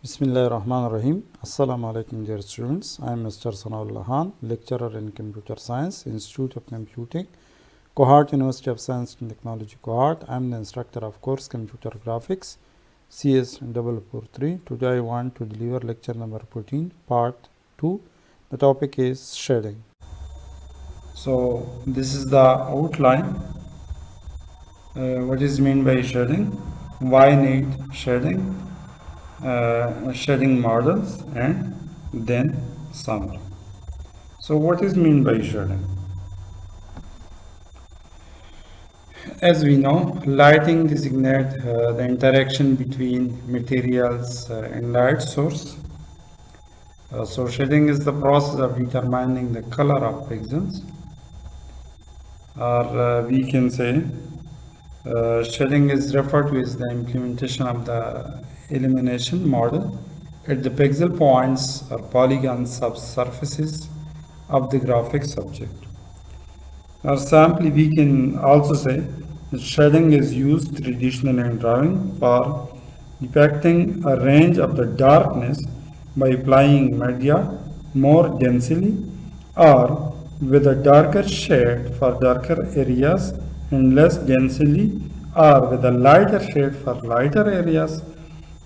Bismillahirrahmanirrahim. Assalamu alaikum dear students. I am Mr. Sanaullah Khan, lecturer in Computer Science, Institute of Computing, Cohort, University of Science and Technology Cohort. I am the instructor of course Computer Graphics, CS 443. Today I want to deliver lecture number 14, part 2. The topic is shading. So this is the outline. What is meant by shading? Why need shading? Shading models, and then summary. So what is meant by shading? As we know, lighting designates the interaction between materials and light source. So shading is the process of determining the color of pixels, or we can say shading is referred to as the implementation of the illumination model at the pixel points or polygon subsurfaces of the graphics object. Or simply we can also say that shading is used traditionally in drawing for depicting a range of the darkness by applying media more densely or with a darker shade for darker areas and less densely, or with a lighter shade for lighter areas.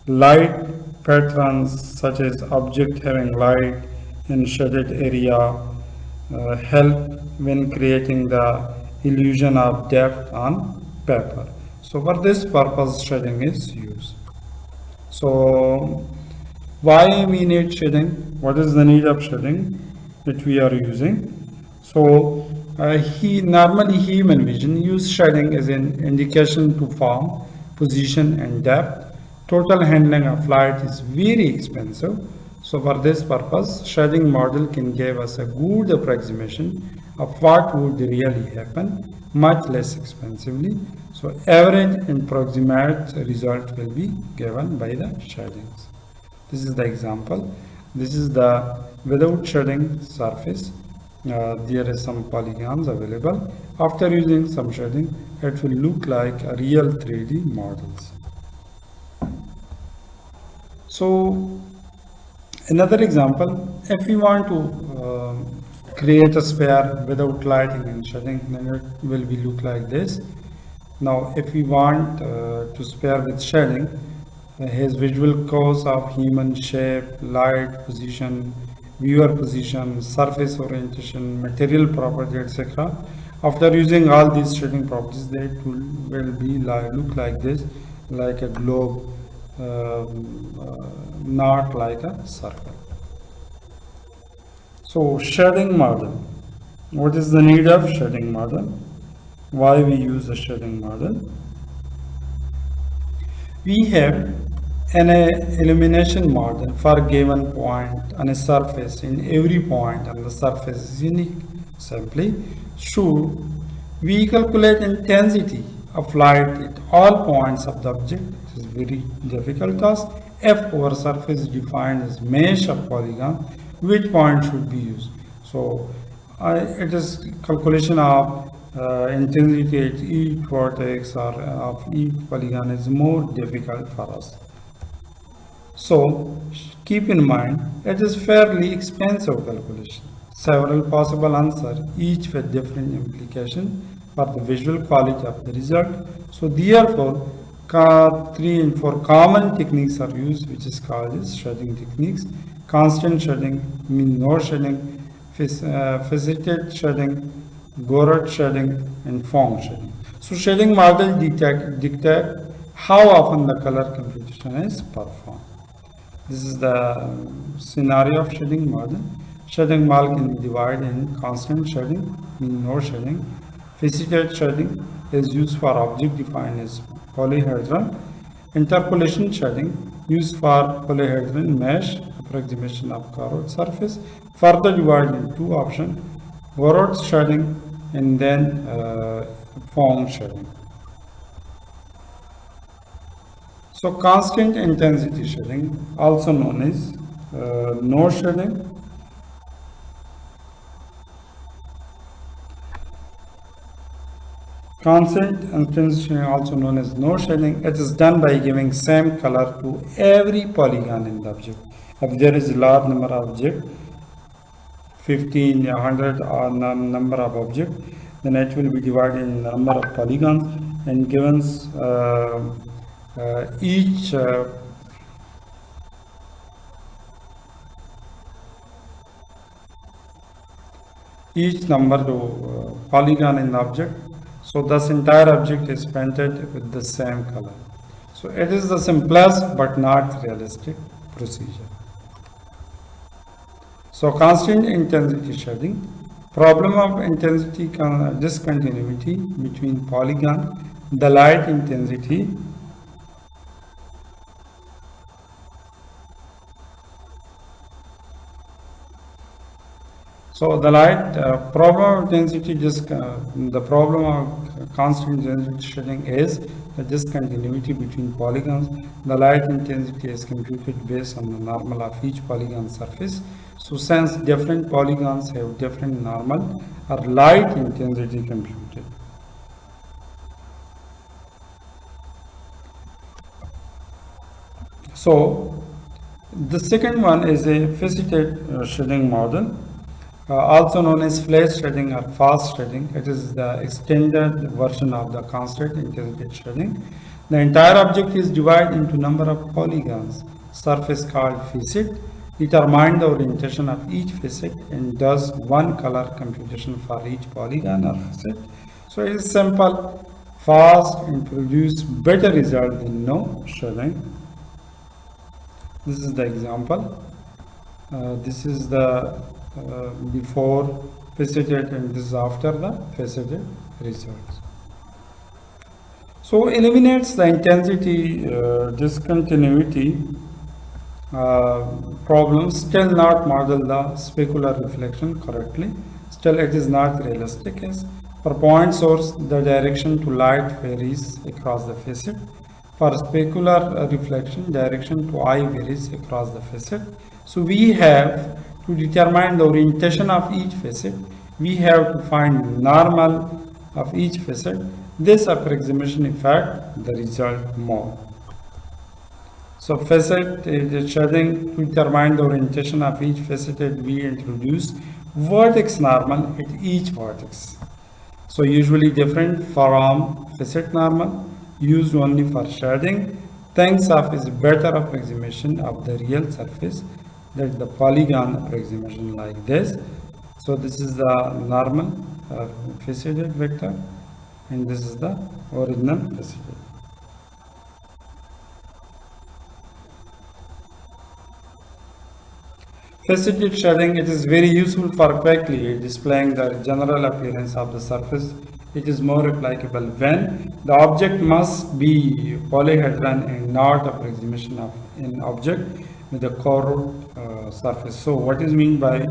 Light patterns such as object having light in shaded area help when creating the illusion of depth on paper. So for this purpose shading is used. So why we need shading? What is the need of shading that we are using? So normally human vision use shading as an indication to form, position and depth. Total handling of light is very expensive. So for this purpose, shading model can give us a good approximation of what would really happen much less expensively. So average and approximate result will be given by the shadings. This is the example. This is the without shading surface. There is some polygons available. After using some shading, it will look like a real 3D models. So another example, if we want to create a sphere without lighting and shading, then it will be look like this. Now if we want to sphere with shading, his visual cause of human shape, light position, viewer position, surface orientation, material property, etc. After using all these shading properties, they will be look like this, like a globe, not like a circle. So shading model. What is the need of shading model? Why we use a shading model? We have an illumination model for a given point on a surface. In every point on the surface is unique. Simply, should we calculate intensity of light at all points of the object? It is very difficult task. If our surface is defined as mesh of polygon, which point should be used? So it is calculation of intensity at each vertex or of each polygon is more difficult for us. So keep in mind it is fairly expensive calculation. Several possible answers, each with different implication for the visual quality of the result. So therefore, 3 and 4 common techniques are used, which is called as shading techniques. Constant shading, mean no shading, faceted shading, Gouraud shading, and Phong shading. So shading model dictate how often the color computation is performed. This is the scenario of shading model. Shading model can be divided in constant shading, mean no shading. Faceted shading is used for object defined as polyhedron. Interpolation shading used for polyhedron mesh approximation of curved surface. Further divided in two options: Gouraud shading and then Phong shading. So constant intensity shading, also known as no shading. Constant intensity, also known as no shading, it is done by giving same color to every polygon in the object. If there is a large number of objects, 15, 100 or number of objects, then it will be divided in the number of polygons and given each number to polygon in the object. So this entire object is painted with the same color. So it is the simplest but not realistic procedure. So constant intensity shading, problem of intensity discontinuity between polygon, the light intensity So the light problem of intensity the problem of constant intensity shading is the discontinuity between polygons. The light intensity is computed based on the normal of each polygon surface. So since different polygons have different normal or light intensity computed. So the second one is a faceted shading model. Also known as flash shading or fast shading. It is the extended version of the constant intensity shading. The entire object is divided into number of polygons. Surface called facet. Determine the orientation of each facet and does one color computation for each polygon or facet. So it is simple, fast, and produce better result than no shading. This is the example. This is the before faceted and this is after the faceted results. So eliminates the intensity discontinuity problem, still not model the specular reflection correctly. Still it is not realistic as for point source the direction to light varies across the facet. For specular reflection direction to eye varies across the facet. So we have to determine the orientation of each facet, we have to find normal of each facet. This approximation effect the result more. So facet shading to determine the orientation of each facet, we introduce vertex normal at each vertex. So usually different from facet normal used only for shading. Thinks of is better approximation of the real surface. That the polygon approximation like this. So this is the normal faceted vector and this is the original faceted. Faceted shading, it is very useful for quickly displaying the general appearance of the surface. It is more applicable when the object must be polyhedron and not approximation of an object with a curved surface. So what is meant by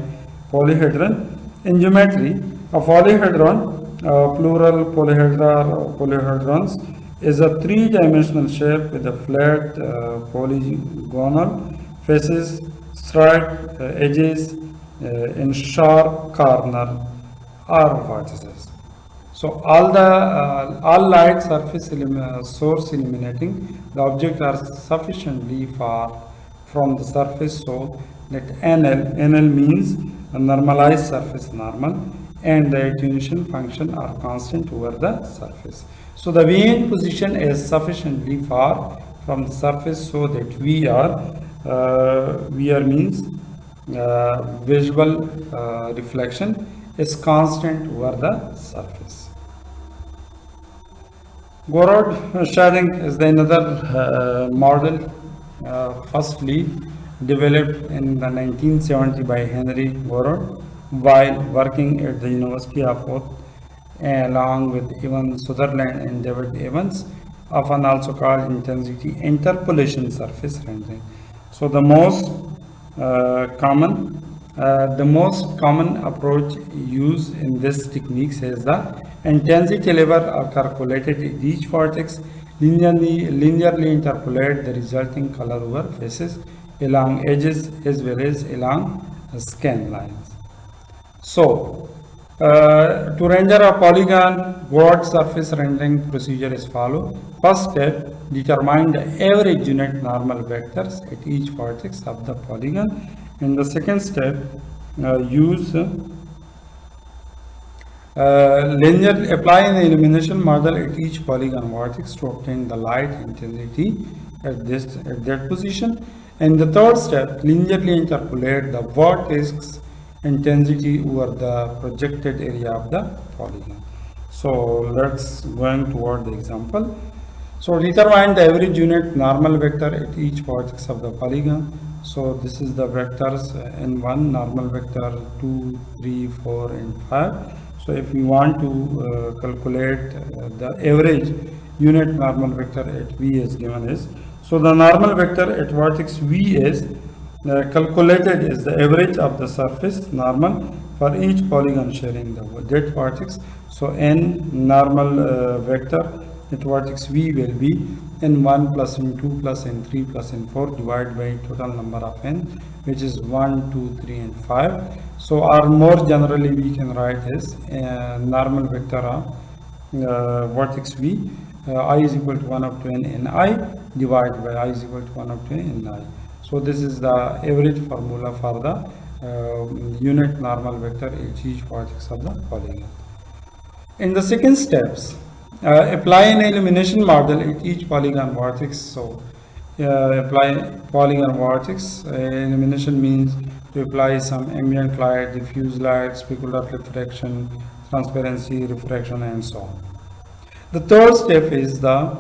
polyhedron? In geometry, a polyhedron, plural polyhedra or polyhedrons, is a three-dimensional shape with a flat polygonal faces, straight edges, and sharp corner or vertices. So all light surface source eliminating the object are sufficiently far from the surface so that NL means a normalized surface normal and the attenuation function are constant over the surface. So the VN position is sufficiently far from the surface so that VR means visual reflection is constant over the surface. Gouraud shading is the another model firstly developed in the 1970 by Henry Gouraud while working at the University of Oxford along with Evan Sutherland and David Evans, often also called intensity interpolation surface rendering. So the most common approach used in this technique is the intensity level are calculated at each vertex, linearly interpolate the resulting color over faces along edges as well as along scan lines. So To render a polygon, word surface rendering procedure is follow. First step, determine the average unit normal vectors at each vertex of the polygon. In the second step, use linear apply an illumination model at each polygon vertex to obtain the light intensity at that position. And the third step, linearly interpolate the vertex intensity over the projected area of the polygon. So let's going toward the example. So determine the average unit normal vector at each vertex of the polygon. So this is the vectors n1 normal vector 2, 3, 4 and 5. So if we want to calculate the average unit normal vector at V is given as, so the normal vector at vertex V is calculated as the average of the surface normal for each polygon sharing that vertex. So n normal vector at vertex V will be n1 plus n2 plus n3 plus n4 divided by total number of n, which is 1, 2, 3 and 5. So or more generally we can write as normal vector of vertex V, I is equal to 1 up to n ni divided by I is equal to 1 up to n ni. So this is the average formula for the unit normal vector at each vertex of the polygon. In the second steps, apply an illumination model at each polygon vertex. So apply polygon vertex. Illumination means to apply some ambient light, diffuse light, specular refraction, transparency, refraction and so on. The third step is the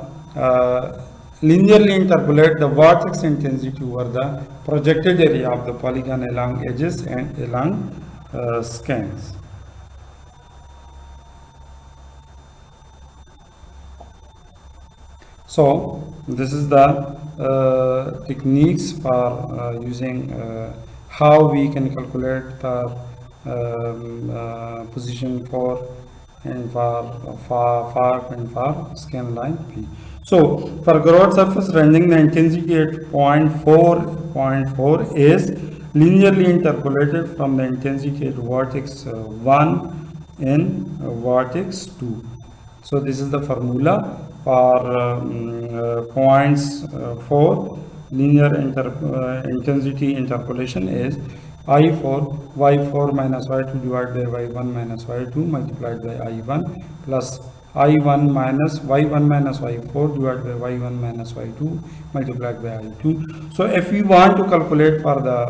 linearly interpolate the vertex intensity over the projected area of the polygon along edges and along scans. So this is the techniques for using how we can calculate the position for and for far and far scan line P. So for ground surface rendering, the intensity at 0.4 is linearly interpolated from the intensity at vertex 1 and vertex 2. So this is the formula for points 4 linear intensity interpolation is I4 y4 minus y2 divided by y1 minus y2 multiplied by I1 plus I1 minus y1 minus y4 divided by y1 minus y2 multiplied by I2. So if we want to calculate for the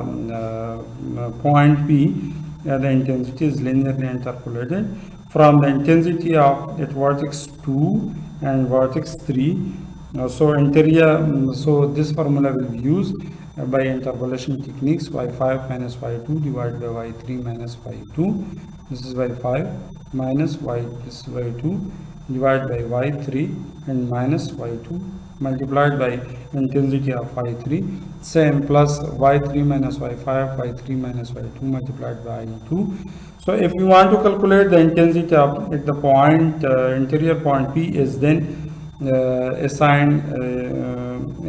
point P, the intensity is linearly interpolated from the intensity of at vertex 2 and vertex 3. So interior, so this formula will be used by interpolation techniques. Y5 minus y2 divided by y3 minus y2. This is y5 minus y, this is y2 divided by y3 and minus y2 multiplied by intensity of y3, same plus y3 minus y5, y3 minus y2 multiplied by y2. So if you want to calculate the intensity of at the point interior point P is then assign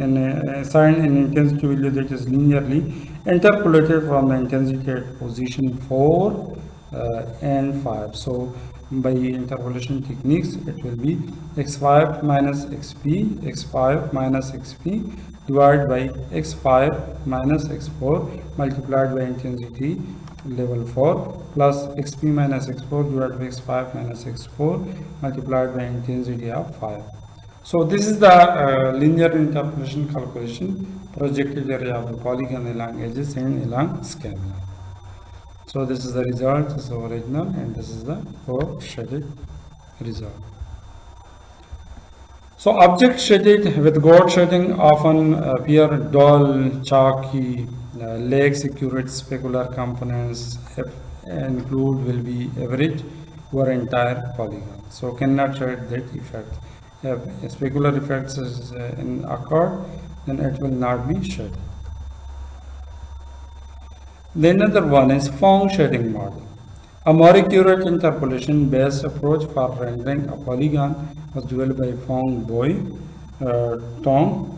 an intensity value that is linearly interpolated from the intensity at position 4 and 5. So by interpolation techniques, it will be x5 minus xp, x5 minus xp divided by x5 minus x4 multiplied by intensity level 4 plus xp minus x4 divided by x5 minus x4 multiplied by intensity of 5. So this is the linear interpolation calculation projected area of the polygon along edges and along scan line. So this is the result, this is the original, and this is the shaded result. So object shaded with gold shading often appear dull, chalky, lacks accurate specular components, include will be average over entire polygon. So cannot shade that effect. If specular effects is occur, then it will not be shaded. The another one is Phong shading model. A more accurate interpolation based approach for rendering a polygon was developed by Phong Boi Tong.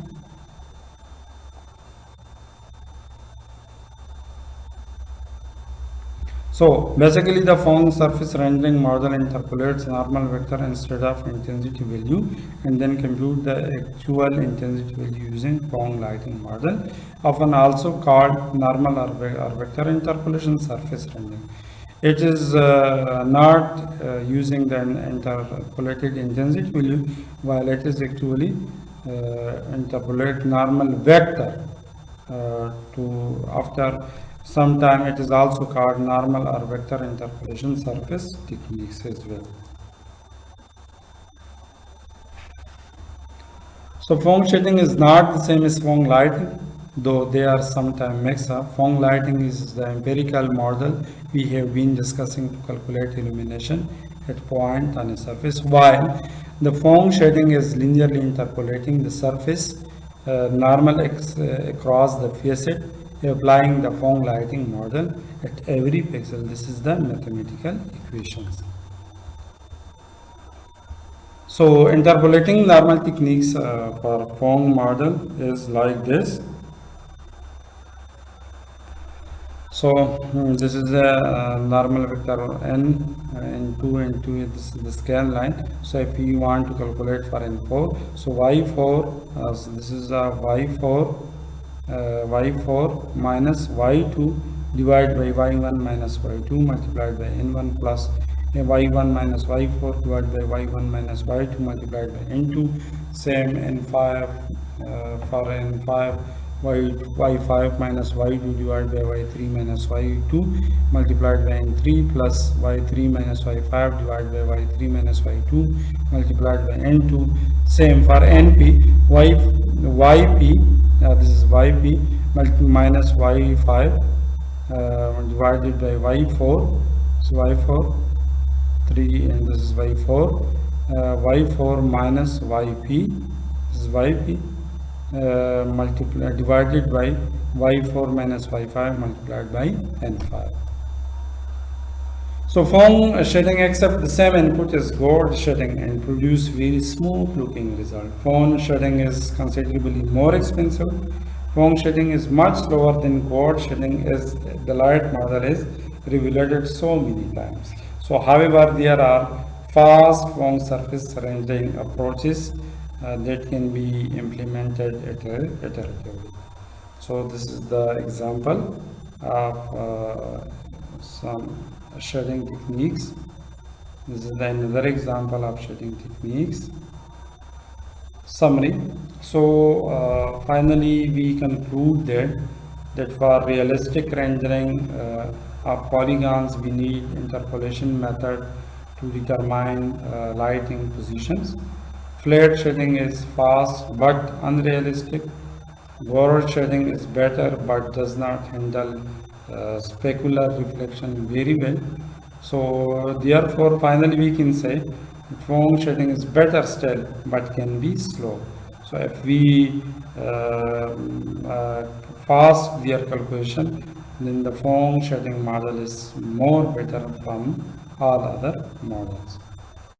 So basically the Phong surface rendering model interpolates normal vector instead of intensity value and then compute the actual intensity value using Phong lighting model, often also called normal or vector interpolation surface rendering. It is not using the interpolated intensity value, while it is actually interpolate normal vector to after some time. It is also called normal or vector interpolation surface techniques as well. So Phong shading is not the same as Phong lighting, though they are sometimes mixed up. Phong lighting is the empirical model we have been discussing to calculate illumination at point on a surface, while the Phong shading is linearly interpolating the surface normal across the facet, applying the Phong lighting model at every pixel. This is the mathematical equations. So interpolating normal techniques for Phong model is like this. So this is a normal vector n into this is the scan line. So if you want to calculate for n4, so y4, so this is a y4 minus y2 divided by y1 minus y2 multiplied by n1 plus y1 minus y4 divided by y1 minus y2 multiplied by n2. Same n5 for n5 y5 minus y2 divided by y3 minus y2 multiplied by n3 plus y3 minus y5 divided by y3 minus y2 multiplied by n2. Same for np, yp, this is yp minus y5 divided by y4, so y4 3 and this is y4, y4 minus yp, this is yp divided by y4 minus y5 multiplied by n5. So Phong shading accept the same input as Gouache shading and produce very smooth looking result. Phong shading is considerably more expensive. Phong shading is much slower than Gouache shading, as the light model is revealed so many times. So however, there are fast Phong surface rendering approaches that can be implemented iteratively. So this is the example of some shading techniques. This is another example of shading techniques. Summary. So finally we conclude that for realistic rendering of polygons we need interpolation method to determine lighting positions. Flat shading is fast but unrealistic. Gouache shading is better but does not handle specular reflection very well. So therefore finally we can say Phong shading is better still but can be slow. So if we fast their calculation, then the Phong shading model is more better from all other models.